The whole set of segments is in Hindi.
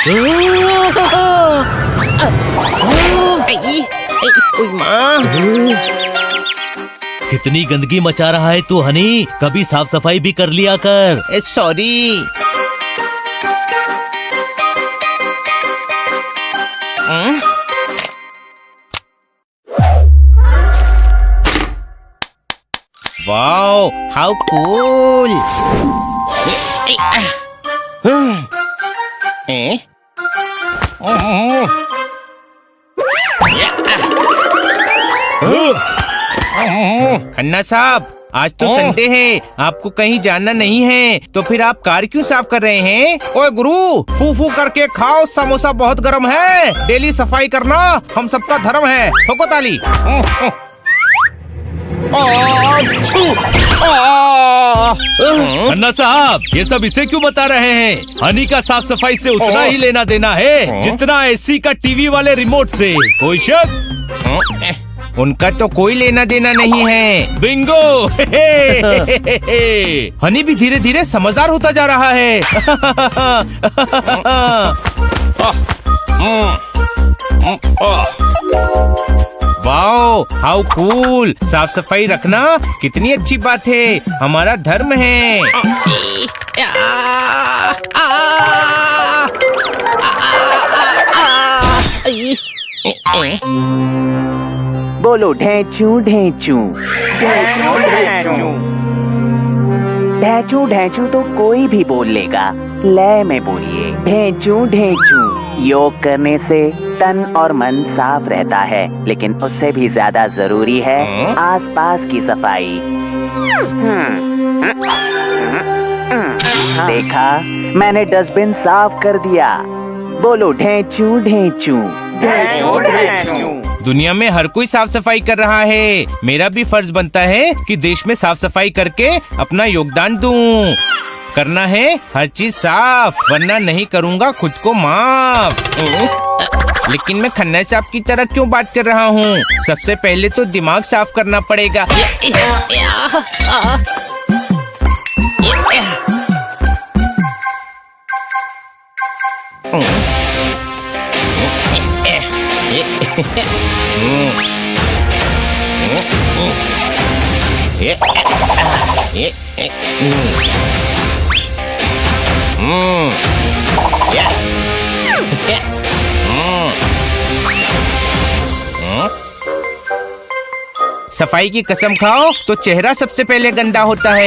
ओए माँ, कितनी गंदगी मचा रहा है तू हनी, कभी साफ सफाई भी कर लिया कर। Sorry. Wow, how cool. Khanna साहब, आज तो संडे है, आपको कहीं जाना नहीं है, तो फिर आप कार क्यों साफ कर रहे हैं? ओए गुरु, फू फू करके खाओ, समोसा बहुत गर्म है। डेली सफाई करना हम सबका धर्म है। ठोको ताली। अन्ना साहब, ये सब इसे क्यों बता रहे हैं? हनी का साफ सफाई से उतना ही लेना देना है जितना एसी का टीवी वाले रिमोट से। कोई शक? उनका तो कोई लेना देना नहीं है। बिंगो। हनी भी धीरे धीरे समझदार होता जा रहा है। Wow, how cool. साफ सफाई रखना कितनी अच्छी बात है, हमारा धर्म है। बोलो ढैचू ढैचू ढैचू ढैचू तो कोई भी बोल लेगा, लय में बोलिए ढैचू ढैचू। योग करने से तन और मन साफ रहता है, लेकिन उससे भी ज्यादा जरूरी है आसपास की सफाई। देखा, मैंने डस्टबिन साफ कर दिया। बोलो ढैचू ढैचू ढैचू ढैचू। दुनिया में हर कोई साफ सफाई कर रहा है, मेरा भी फर्ज बनता है कि देश में साफ सफाई करके अपना योगदान दूं। करना है हर चीज साफ, वरना नहीं करूँगा खुद को माफ। लेकिन मैं खन्ना साहब की तरह क्यों बात कर रहा हूँ? सबसे पहले तो दिमाग साफ करना पड़ेगा। सफाई की कसम खाओ तो चेहरा सबसे पहले गंदा होता है।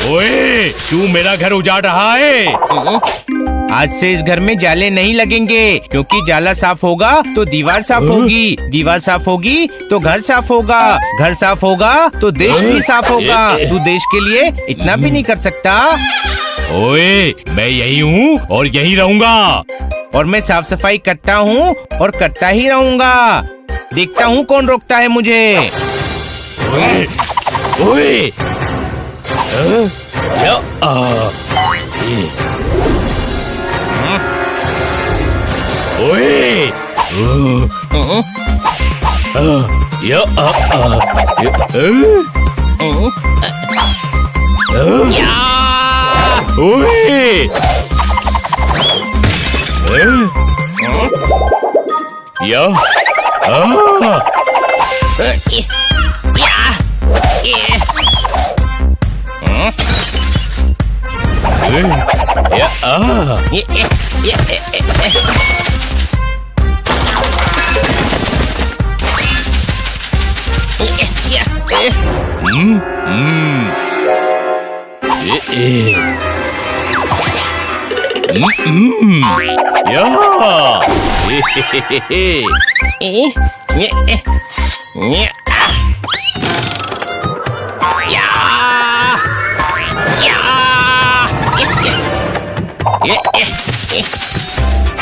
ओए, तू मेरा घर उजाड़ रहा है। आज से इस घर में जाले नहीं लगेंगे, क्योंकि जाला साफ होगा तो दीवार साफ होगी, दीवार साफ होगी तो घर साफ होगा, घर साफ होगा तो देश भी साफ होगा। तू देश के लिए इतना भी नहीं कर सकता? ओए, मैं यही हूँ और यही रहूंगा। और मैं साफ सफाई करता हूँ और करता ही रहूंगा। देखता हूँ कौन रोकता है मुझे। ओए, ओए,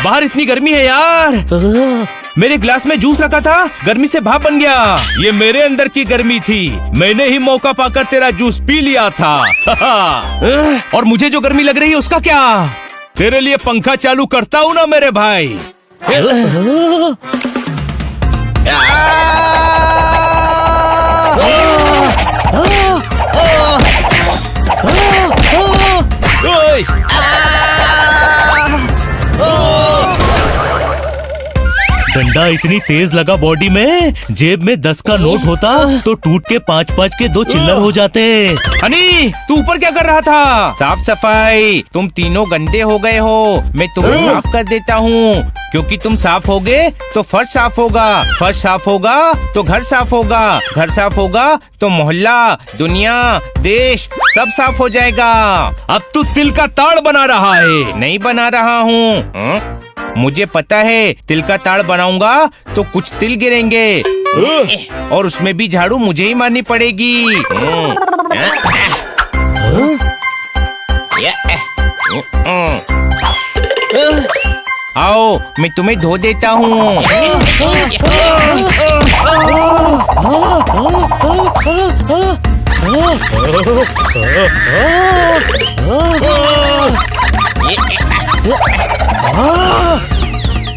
बाहर इतनी गर्मी है यार। मेरे ग्लास में जूस रखा था, गर्मी से भाप बन गया। ये मेरे अंदर की गर्मी थी, मैंने ही मौका पाकर तेरा जूस पी लिया था। और मुझे जो गर्मी लग रही है उसका क्या? तेरे लिए पंखा चालू करता हूँ ना मेरे भाई। डंडा इतनी तेज लगा बॉडी में, जेब में 10 का नोट होता तो टूट के 5-5 के 2 चिल्लर हो जाते। हनी, तू ऊपर क्या कर रहा था? साफ सफाई। तुम तीनों गंदे हो गए हो, मैं तुम्हें साफ कर देता हूँ। क्योंकि तुम साफ होगे तो फर्श साफ होगा, फर्श साफ होगा तो घर साफ होगा, घर साफ होगा तो मोहल्ला, दुनिया, देश सब साफ हो जाएगा। अब तू तिल का ताड़ बना रहा है। नहीं बना रहा हूँ, मुझे पता है तिल का ताड़ बनाऊंगा तो कुछ तिल गिरेंगे और उसमें भी झाड़ू मुझे ही मारनी पड़ेगी। आओ, मैं तुम्हें धो देता हूँ।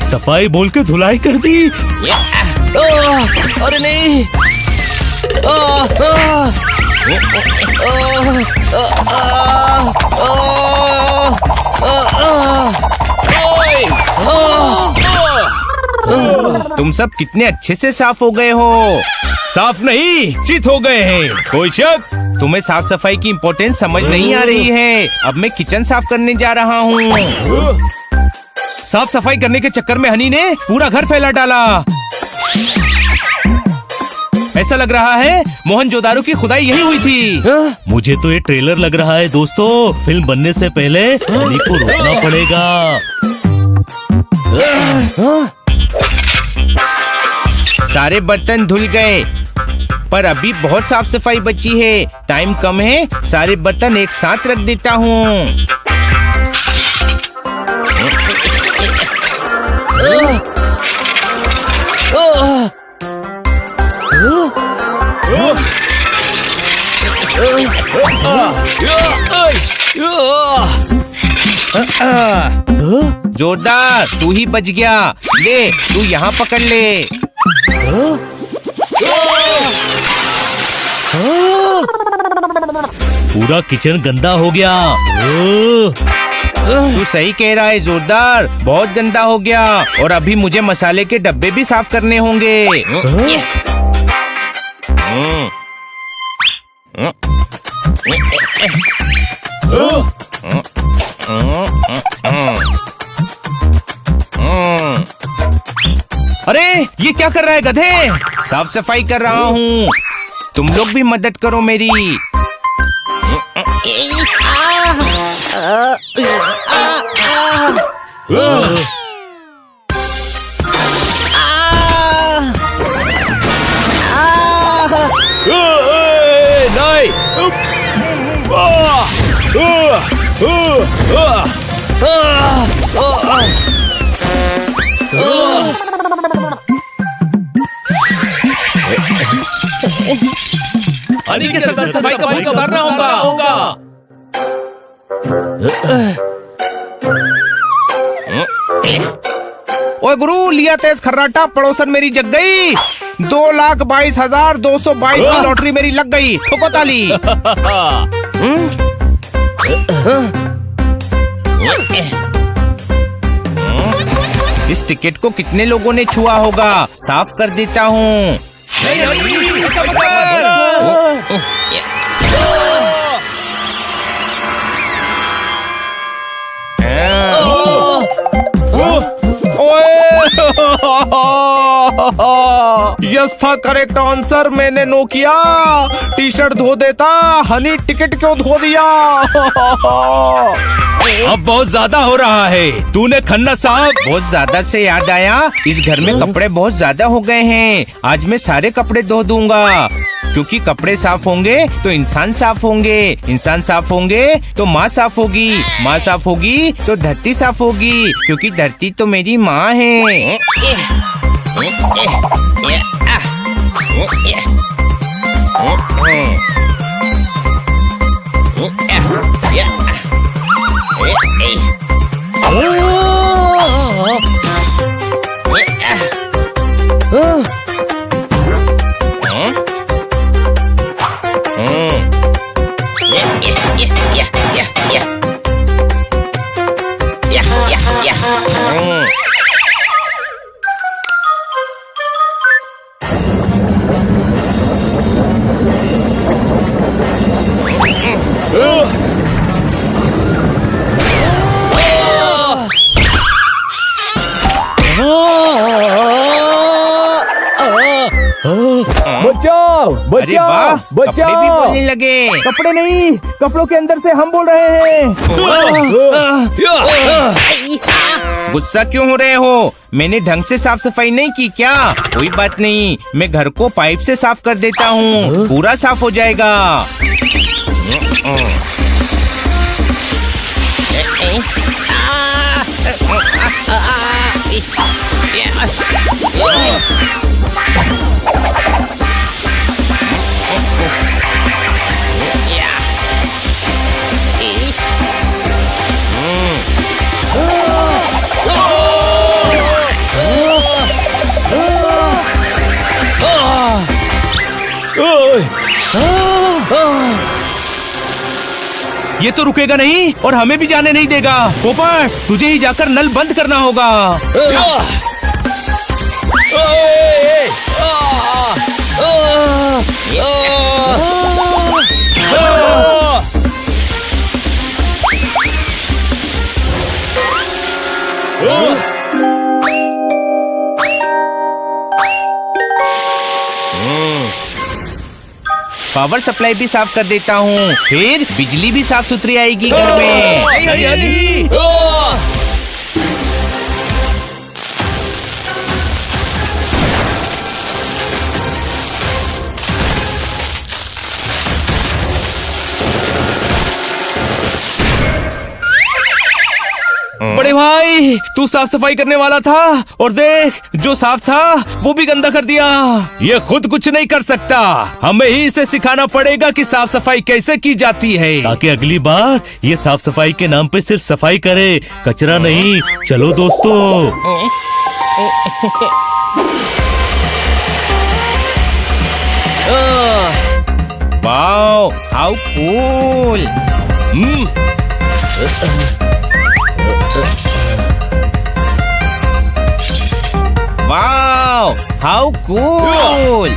सफाई बोल के धुलाई कर दी। अरे नहीं। तुम सब कितने अच्छे से साफ हो गए हो। साफ नहीं, चित हो गए हैं। कोई शक? तुम्हें साफ सफाई की इम्पोर्टेंस समझ नहीं आ रही है। अब मैं किचन साफ करने जा रहा हूँ। साफ सफाई करने के चक्कर में हनी ने पूरा घर फैला डाला। ऐसा लग रहा है मोहनजोदारो की खुदाई यही हुई थी। मुझे तो ये ट्रेलर लग रहा है दोस्तों। फिल्म बनने से पहले हनी को रोकना पड़ेगा। सारे बर्तन धुल गए, पर अभी बहुत साफ सफाई बची है। टाइम कम है, सारे बर्तन एक साथ रख देता हूँ। जोरदार, तू ही बच गया। ले, तू यहाँ पकड़ ले। पूरा किचन गंदा हो गया। तू सही कह रहा है जोरदार, बहुत गंदा हो गया। और अभी मुझे मसाले के डब्बे भी साफ करने होंगे। अरे ये क्या कर रहा है गधे? साफ सफाई कर रहा हूँ, तुम लोग भी मदद करो मेरी। हनी के साथ सफाई का भूत उतारना होगा। ओए गुरु, लिया तेज खर्राटा, पड़ोसन मेरी जग गई। 2,22,222 की लॉटरी मेरी लग गई। ठोको ताली। इस टिकट को कितने लोगों ने छुआ होगा? साफ कर देता हूँ। यस था करेक्ट आंसर, मैंने नो किया। टी शर्ट धो देता, हनी टिकट क्यों धो दिया? अब बहुत ज्यादा हो रहा है। तूने खन्ना साहब। बहुत ज्यादा से याद आया, इस घर में कपड़े बहुत ज्यादा हो गए हैं। आज मैं सारे कपड़े धो दूंगा, क्योंकि कपड़े साफ होंगे तो इंसान साफ होंगे, इंसान साफ होंगे तो माँ साफ होगी, माँ साफ होगी तो धरती साफ होगी, क्योंकि धरती तो मेरी माँ है। बचाओ अरे वाह, कपड़े भी बोलने लगे। कपड़े नहीं, कपड़ों के अंदर से हम बोल रहे हैं। गुस्सा क्यों हो रहे हो? मैंने ढंग से साफ सफाई नहीं की क्या? कोई बात नहीं, मैं घर को पाइप से साफ कर देता हूँ, पूरा साफ हो जाएगा। ये तो रुकेगा नहीं और हमें भी जाने नहीं देगा। पोपट, तुझे ही जाकर नल बंद करना होगा। पावर सप्लाई भी साफ कर देता हूँ, फिर बिजली भी साफ सुथरी आएगी घर में। बड़े भाई, तू साफ सफाई करने वाला था और देख, जो साफ था वो भी गंदा कर दिया। ये खुद कुछ नहीं कर सकता, हमें ही इसे सिखाना पड़ेगा कि साफ सफाई कैसे की जाती है, ताकि अगली बार ये साफ सफाई के नाम पे सिर्फ सफाई करे, कचरा नहीं। चलो दोस्तों। Wow, how cool. Wow, how cool.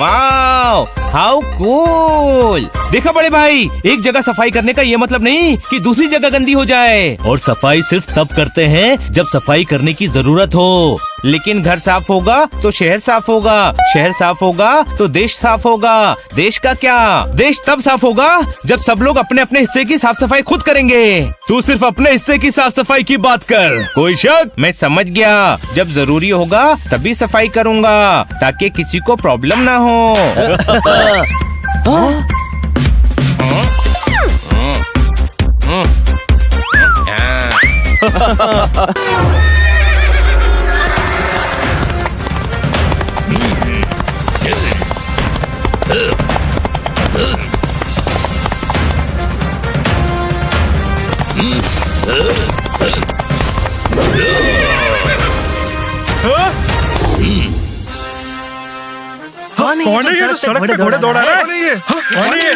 Wow, how cool. देखा बड़े भाई, एक जगह सफाई करने का ये मतलब नहीं कि दूसरी जगह गंदी हो जाए। और सफाई सिर्फ तब करते हैं जब सफाई करने की जरूरत हो। लेकिन घर साफ होगा तो शहर साफ होगा, शहर साफ होगा तो देश साफ होगा। देश का क्या? देश तब साफ होगा जब सब लोग अपने अपने हिस्से की साफ सफाई खुद करेंगे। तू सिर्फ अपने हिस्से की साफ सफाई की बात कर, कोई शक? मैं समझ गया, जब जरूरी होगा तभी सफाई करूंगा, ताकि किसी को प्रॉब्लम ना हो। कौन है ये जो सड़क पे घोड़े दौड़ा रहा है? कौन है ये?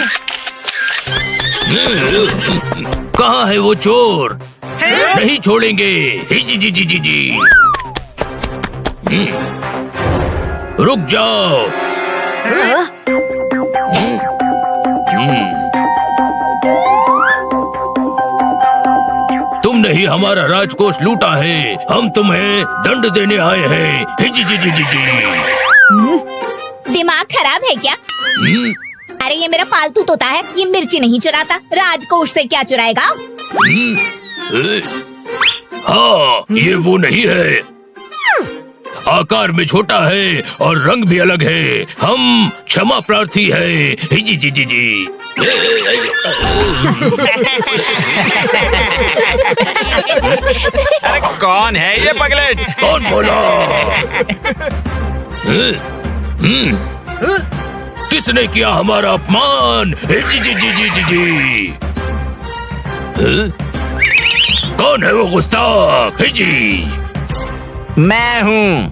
कहाँ है वो चोर? नहीं छोड़ेंगे। जी जी जी जी जी। रुक जाओ। ही हमारा राजकोष लूटा है। हम तुम्हें दंड देने आए हैं। जी जी जी जी जी। दिमाग खराब है क्या? अरे ये मेरा पालतू तोता है, ये मिर्ची नहीं चुराता, राजकोष से क्या चुराएगा? हाँ, ये वो नहीं है। आकार में छोटा है और रंग भी अलग है। हम क्षमा प्रार्थी है। जी जी जी जी। अरे कौन है ये पगलेट? कौन बोला? किसने किया हमारा अपमान? जी जी जी जी जी जी। कौन है वो गुस्ताख? जी मैं हूँ।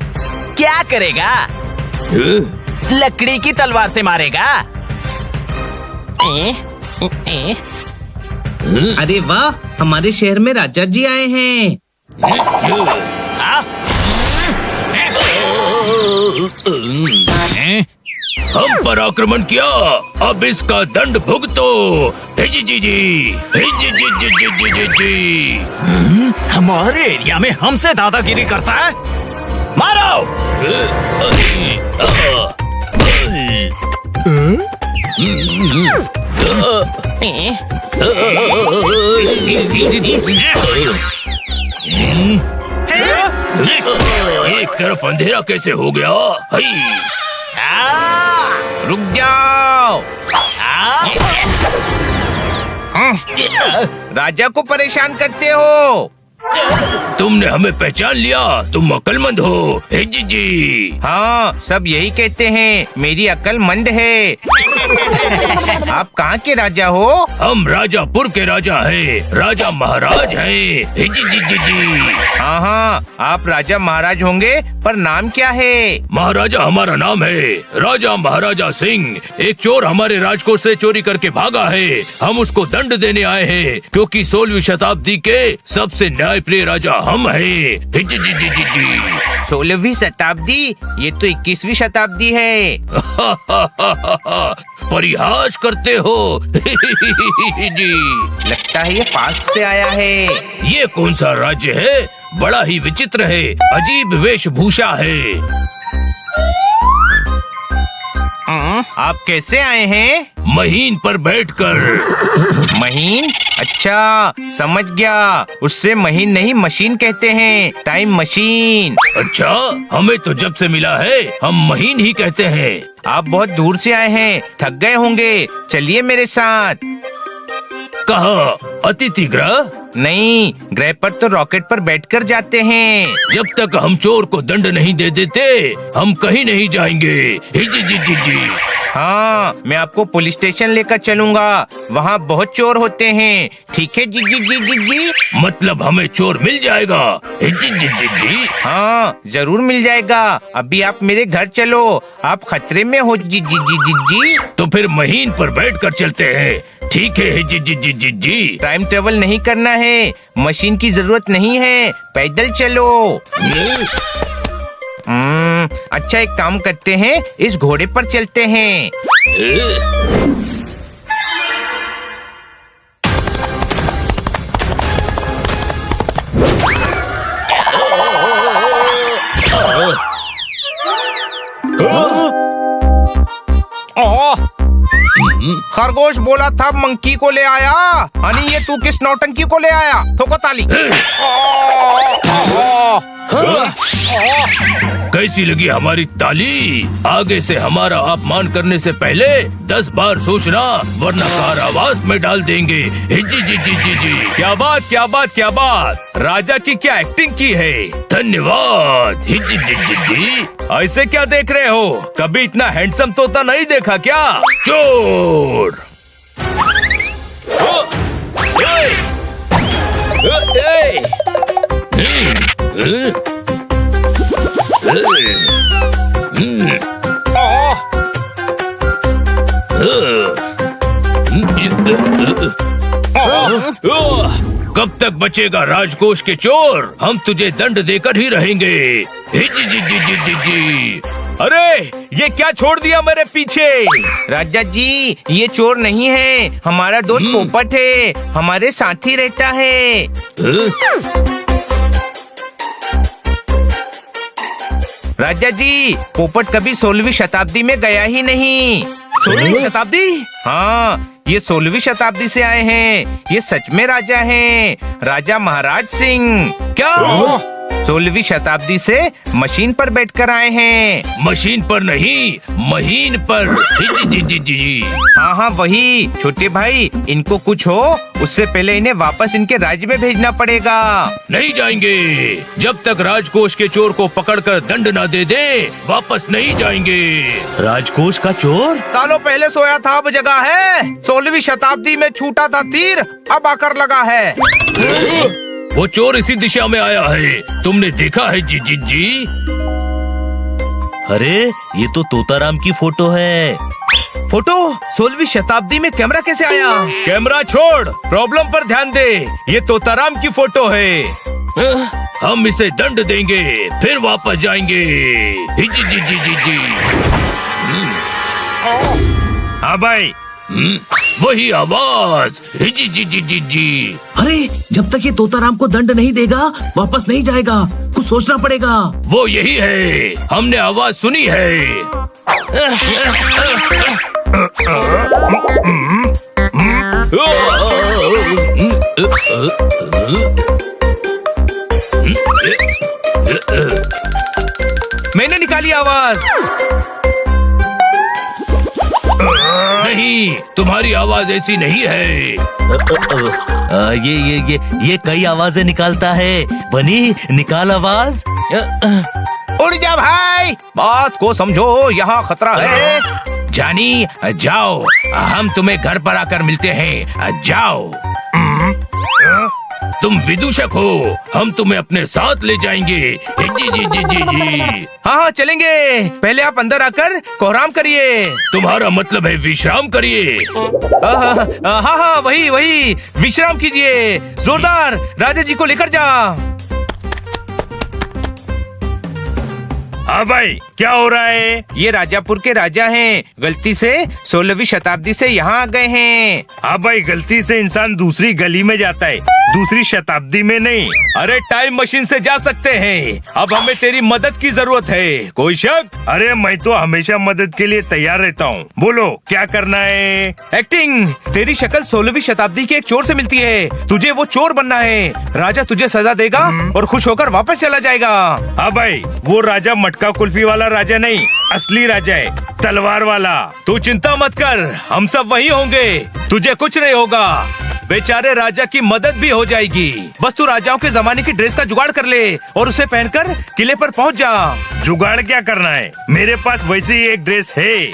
क्या करेगा? लकड़ी की तलवार से मारेगा? अरे वाह, हमारे शहर में राजा जी आए हैं। हम पर आक्रमण किया, अब इसका दंड भुगतो। जी जी जी। जी जी जी जी जी जी जी। हमारे एरिया में हमसे दादागिरी करता है? मारो! एक तरफ अंधेरा कैसे हो गया? रुक जाओ। राजा को परेशान करते हो। तुमने हमें पहचान लिया, तुम अक्लमंद हो। जी जी। हाँ, सब यही कहते हैं, मेरी अक्ल मंद है। आप कहाँ के राजा हो? हम राजापुर के राजा हैं, राजा महाराज हैं। जी जी जी जी। हाँ हाँ, आप राजा महाराज होंगे, पर नाम क्या है? महाराजा हमारा नाम है राजा महाराजा सिंह। एक चोर हमारे राजकोष से चोरी करके भागा है। हम उसको दंड देने आए हैं, क्योंकि 16वीं शताब्दी के सबसे न्यायप्रिय राजा हम हैं। जी जी जी जी जी। 16वीं शताब्दी? ये तो 21वीं शताब्दी है। परिहास करते हो। जी। लगता है ये पास्ट से आया है। ये कौन सा राज्य है? बड़ा ही विचित्र है, अजीब वेशभूषा है। आप कैसे आए हैं? महीन पर बैठकर। महीन? अच्छा, समझ गया। उससे महीन नहीं, मशीन कहते हैं, टाइम मशीन। अच्छा, हमें तो जब से मिला है हम महीन ही कहते हैं। आप बहुत दूर से आए हैं, थक गए होंगे, चलिए मेरे साथ। कहाँ? अतिथि गृह? नहीं, ग्रह पर तो रॉकेट पर बैठकर जाते हैं। जब तक हम चोर को दंड नहीं दे देते, हम कहीं नहीं जाएंगे। जी जी जी जी। हाँ, मैं आपको पुलिस स्टेशन लेकर चलूंगा, वहाँ बहुत चोर होते हैं। ठीक है? जी जी जी जी जी। मतलब हमें चोर मिल जाएगा? जी जी जी जी। हाँ, जरूर मिल जाएगा। अभी आप मेरे घर चलो, आप खतरे में हो। जी जी जी जी जी। तो फिर महीन पर बैठकर चलते हैं। ठीक है। जी जी जी जी जी। टाइम ट्रेवल नहीं करना है, मशीन की जरूरत नहीं है, पैदल चलो। अच्छा, एक काम करते हैं, इस घोड़े पर चलते हैं। खरगोश बोला था मंकी को ले आया, हनी ये तू किस नौटंकी को ले आया? ठोको ताली। कैसी लगी हमारी ताली? आगे से हमारा अपमान करने से पहले 10 बार सोचना, वरना कारावास में डाल देंगे। जी जी जी जी जी। क्या बात क्या बात क्या बात! राजा की क्या एक्टिंग की है! धन्यवाद। जी जी जी जी जी। ऐसे क्या देख रहे हो? कभी इतना हैंडसम तोता नहीं देखा क्या? चोर! कब तक बचेगा राजकोष के चोर? हम तुझे दंड देकर ही रहेंगे। जी जी जी जी जी जी। अरे ये क्या छोड़ दिया मेरे पीछे? राजा जी ये चोर नहीं है, हमारा दोस्त पोपट है, हमारे साथ ही रहता है। राजा जी पोपट कभी 16वीं शताब्दी में गया ही नहीं। 16वीं शताब्दी? हाँ ये 16वीं शताब्दी से आए हैं। ये सच में राजा हैं, राजा महाराज सिंह। क्या? 16वीं शताब्दी से मशीन पर बैठकर आए हैं। मशीन पर नहीं, महीन पर। जी। हाँ हाँ वही। छोटे भाई इनको कुछ हो उससे पहले इन्हें वापस इनके राज्य में भेजना पड़ेगा। नहीं जाएंगे, जब तक राजकोष के चोर को पकड़कर दंड न दे दे वापस नहीं जाएंगे। राजकोष का चोर? सालों पहले सोया था अब जगा है। 16वीं शताब्दी में छूटा था तीर, अब आकर लगा है। वो चोर इसी दिशा में आया है, तुमने देखा है जी? अरे ये तो तोताराम की फोटो है। फोटो 16वीं शताब्दी में कैमरा कैसे आया? कैमरा छोड़, प्रॉब्लम पर ध्यान दे। ये तोताराम की फोटो है। हम इसे दंड देंगे फिर वापस जाएंगे। जी। हाँ भाई, वही आवाज। जी। अरे जब तक ये तोताराम को दंड नहीं देगा वापस नहीं जाएगा, कुछ सोचना पड़ेगा। वो यही है, हमने आवाज सुनी है। मैंने निकाली आवाज। नहीं, तुम्हारी आवाज ऐसी नहीं है। ये कई आवाजें निकालता है। बनी निकाल आवाज। उड़ जा भाई, बात को समझो, यहाँ खतरा है। जानी जाओ, हम तुम्हें घर पर आकर मिलते हैं। जाओ। तुम विदूषक हो, हम तुम्हें अपने साथ ले जाएंगे। जी। हाँ चलेंगे, पहले आप अंदर आकर कोहराम करिए। तुम्हारा मतलब है विश्राम करिए? हाँ वही विश्राम कीजिए। जोरदार राजा जी को लेकर जा। हाँ भाई, क्या हो रहा है? ये राजापुर के राजा हैं, गलती से 16वीं शताब्दी से यहाँ आ गए हैं। हाँ भाई, गलती से इंसान दूसरी गली में जाता है, दूसरी शताब्दी में नहीं। अरे टाइम मशीन से जा सकते हैं। अब हमें तेरी मदद की जरूरत है। कोई शक? अरे मैं तो हमेशा मदद के लिए तैयार रहता हूँ। बोलो क्या करना है? एक्टिंग। तेरी शक्ल 16वीं शताब्दी के एक चोर से मिलती है, तुझे वो चोर बनना है। राजा तुझे सजा देगा और खुश होकर वापस चला जाएगा। हाँ भाई, वो राजा मटका कुल्फी वाला राजा नहीं, असली राजा है, तलवार वाला। तू चिंता मत कर, हम सब वही होंगे, तुझे कुछ नहीं होगा। बेचारे राजा की मदद भी हो जाएगी। बस तू राजाओं के जमाने की ड्रेस का जुगाड़ कर ले और उसे पहनकर किले पर पहुंच जा। जुगाड़ क्या करना है? मेरे पास वैसे ही एक ड्रेस है।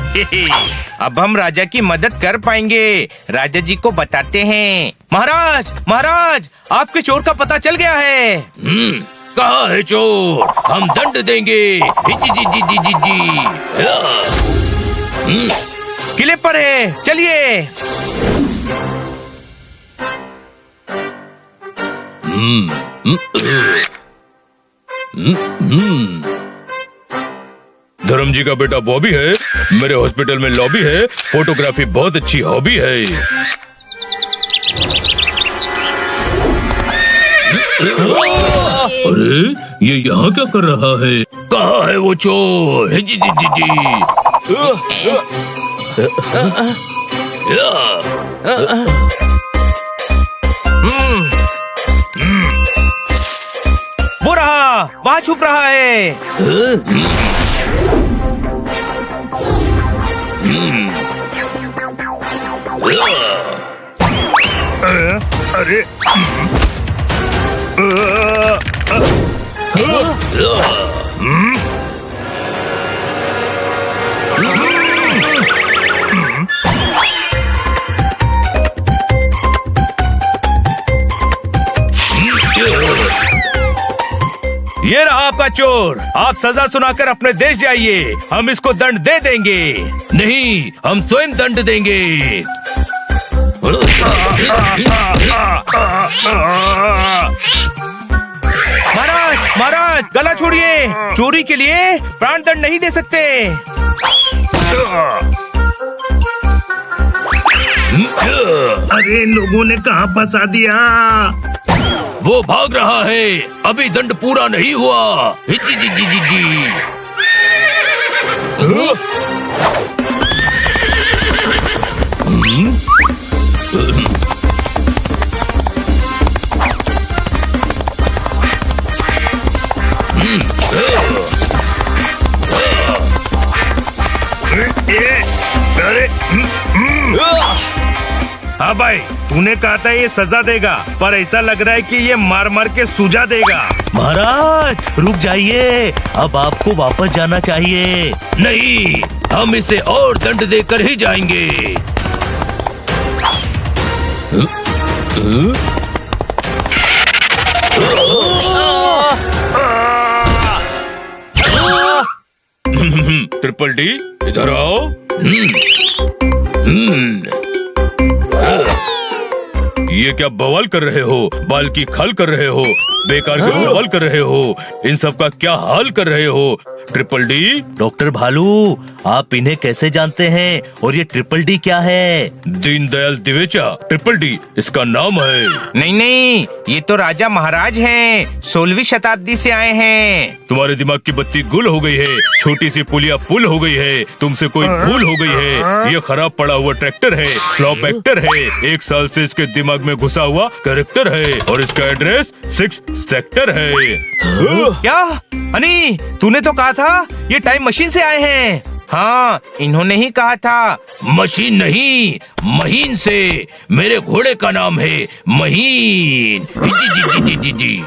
अब हम राजा की मदद कर पाएंगे। राजा जी को बताते हैं। महाराज आपके चोर का पता चल गया है। कहाँ है चोर? हम दंड देंगे। जी। किले पर है, चलिए। धर्म जी का बेटा बॉबी है, मेरे हॉस्पिटल में लॉबी है, फोटोग्राफी बहुत अच्छी हॉबी है। अरे ये यहाँ क्या कर रहा है? कहाँ है वो चोर? जी। वो रहा, वहाँ छुप रहा है। अरे ये रहा आपका चोर। आप सजा सुनाकर अपने देश जाइए, हम इसको दंड दे देंगे। नहीं, हम स्वयं दंड देंगे। महाराज गला छोड़िए, चोरी के लिए प्राण दंड नहीं दे सकते। अरे लोगों ने कहाँ फंसा दिया? वो भाग रहा है, अभी दंड पूरा नहीं हुआ। जी जी जी जी जी। हाँ भाई, तूने कहा था ये सजा देगा, पर ऐसा लग रहा है कि ये मार मार के सुझा देगा। महाराज रुक जाइए, अब आपको वापस जाना चाहिए। नहीं, हम इसे और दंड देकर ही जाएंगे। ट्रिपल डी इधर आओ। ये क्या बवाल कर रहे हो? बाल की खाल कर रहे हो, बेकार के सवाल कर रहे हो, इन सब का क्या हाल कर रहे हो? Triple D. डॉक्टर भालू, आप इन्हें कैसे जानते हैं और ये ट्रिपल डी क्या है? दीनदयाल दिवेचा, ट्रिपल डी इसका नाम है। नहीं नहीं, ये तो राजा महाराज हैं, 16वीं शताब्दी से आए हैं। तुम्हारे दिमाग की बत्ती गुल हो गई है, छोटी सी पुलिया पुल हो गई है, तुमसे कोई भूल हो गई है। ये खराब पड़ा हुआ ट्रैक्टर है, फ्लॉप एक्टर है, 1 साल से इसके दिमाग में घुसा हुआ कैरेक्टर है, और इसका एड्रेस 6 सेक्टर है। क्या हनी, तूने तो कहा था ये टाइम मशीन से आए हैं। हाँ, इन्होंने ही कहा था। मशीन नहीं, महीन से। मेरे घोड़े का नाम है महीन। जी जी जी जी जी जी।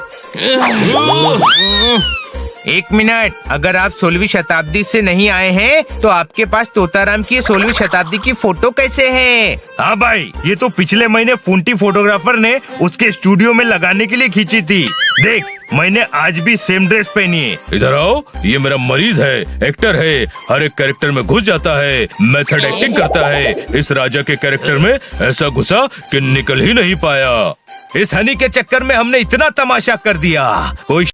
1 मिनट, अगर आप 16वीं शताब्दी से नहीं आए हैं तो आपके पास तोताराम की 16वीं शताब्दी की फोटो कैसे है? हाँ भाई, ये तो पिछले महीने फुंटी फोटोग्राफर ने उसके स्टूडियो में लगाने के लिए खींची थी। देख, मैंने आज भी सेम ड्रेस पहनी है। इधर आओ, ये मेरा मरीज है, एक्टर है, हर एक कैरेक्टर में घुस जाता है, मेथड एक्टिंग करता है। इस राजा के कैरेक्टर में ऐसा घुसा कि निकल ही नहीं पाया। इस हनी के चक्कर में हमने इतना तमाशा कर दिया, कोई